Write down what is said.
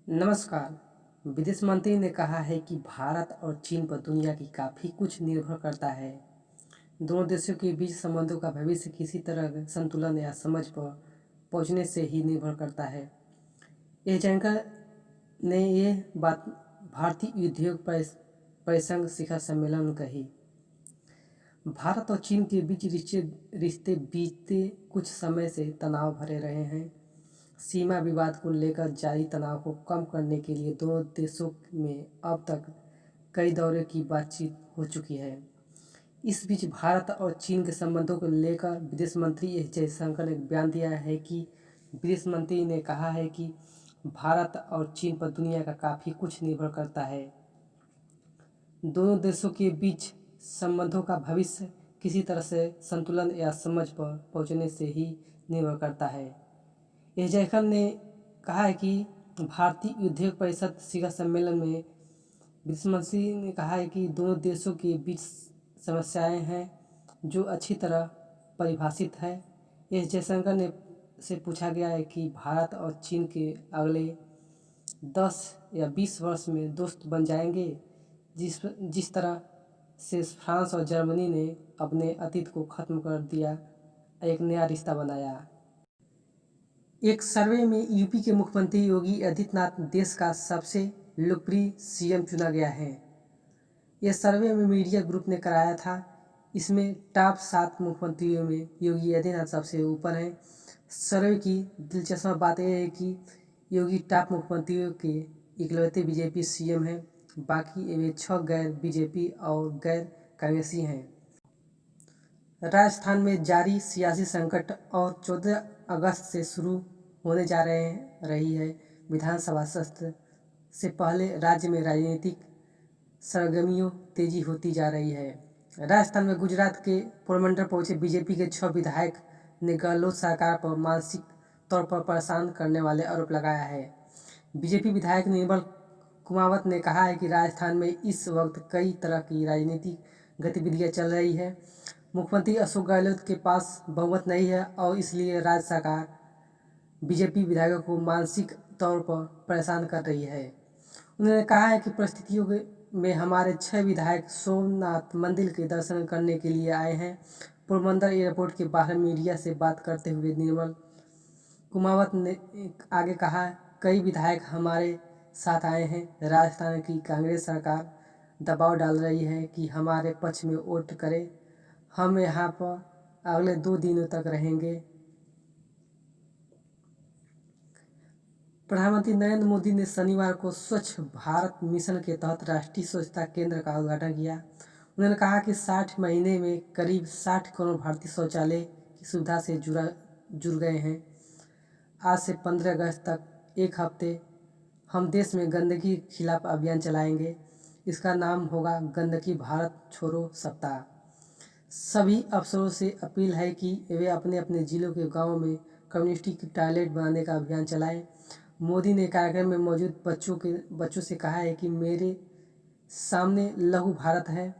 नमस्कार। विदेश मंत्री ने कहा है कि भारत और चीन पर दुनिया की काफ़ी कुछ निर्भर करता है। दोनों देशों के बीच संबंधों का भविष्य किसी तरह संतुलन या समझ पर पहुंचने से ही निर्भर करता है। यह जयशंकर ने ये बात भारतीय उद्योग परिसंघ शिखर सम्मेलन में कही। भारत और चीन के बीच रिश्ते बीते कुछ समय से तनाव भरे रहे हैं। सीमा विवाद को लेकर जारी तनाव को कम करने के लिए दोनों देशों में अब तक कई दौरे की बातचीत हो चुकी है। इस बीच भारत और चीन के संबंधों को लेकर विदेश मंत्री एस जयशंकर ने बयान दिया है कि विदेश मंत्री ने कहा है कि भारत और चीन पर दुनिया का काफ़ी कुछ निर्भर करता है। दोनों देशों के बीच संबंधों का भविष्य किसी तरह से संतुलन या समझ पर पहुंचने से ही निर्भर करता है। एस जयशंकर ने कहा है कि भारतीय उद्योग परिषद शिखर सम्मेलन में विदेश मंत्री ने कहा है कि दोनों देशों के बीच समस्याएं हैं जो अच्छी तरह परिभाषित है। एस जयशंकर ने से पूछा गया है कि भारत और चीन के अगले 10 या 20 वर्ष में दोस्त बन जाएंगे जिस तरह से फ्रांस और जर्मनी ने अपने अतीत को ख़त्म कर दिया, एक नया रिश्ता बनाया। एक सर्वे में यूपी के मुख्यमंत्री योगी आदित्यनाथ देश का सबसे लोकप्रिय सीएम चुना गया है। यह सर्वे में मीडिया ग्रुप ने कराया था। इसमें टॉप 7 मुख्यमंत्रियों में योगी आदित्यनाथ सबसे ऊपर हैं। सर्वे की दिलचस्प बात यह है कि योगी टॉप मुख्यमंत्रियों के इकलौते बीजेपी सीएम हैं। बाकी वे 6 गैर बीजेपी और गैर कांग्रेसी हैं। राजस्थान में जारी सियासी संकट और 14 अगस्त से शुरू होने जा रही है विधानसभा सत्र से पहले राज्य में राजनीतिक सरगर्मियों तेजी होती जा रही है। राजस्थान में गुजरात के पोरबंदर पहुंचे बीजेपी के 6 विधायक ने गहलोत सरकार पर मानसिक तौर पर परेशान करने वाले आरोप लगाया है। बीजेपी विधायक निर्मल कुमावत ने कहा है कि राजस्थान में इस वक्त कई तरह की राजनीतिक गतिविधियां चल रही है। मुख्यमंत्री अशोक गहलोत के पास बहुमत नहीं है और इसलिए राज्य सरकार बीजेपी विधायकों को मानसिक तौर पर परेशान कर रही है। उन्होंने कहा है कि परिस्थितियों में हमारे 6 विधायक सोमनाथ मंदिर के दर्शन करने के लिए आए हैं। पोरबंदर एयरपोर्ट के बाहर मीडिया से बात करते हुए निर्मल कुमावत ने आगे कहा, कई विधायक हमारे साथ आए हैं। राजस्थान की कांग्रेस सरकार दबाव डाल रही है कि हमारे पक्ष में वोट करें। हम यहाँ पर अगले 2 दिनों तक रहेंगे। प्रधानमंत्री नरेंद्र मोदी ने शनिवार को स्वच्छ भारत मिशन के तहत राष्ट्रीय स्वच्छता केंद्र का उद्घाटन किया। उन्होंने कहा कि 60 महीने में करीब 60 करोड़ भारतीय शौचालय की सुविधा से जुड़ गए हैं। आज से 15 अगस्त तक एक हफ्ते हम देश में गंदगी के खिलाफ अभियान चलाएंगे। इसका नाम होगा गंदगी भारत छोड़ो सप्ताह। सभी अफसरों से अपील है कि वे अपने अपने जिलों के गाँवों में कम्युनिटी टॉयलेट बनाने का अभियान चलाएं। मोदी ने कार्यक्रम में मौजूद बच्चों से कहा है कि मेरे सामने लघु भारत है।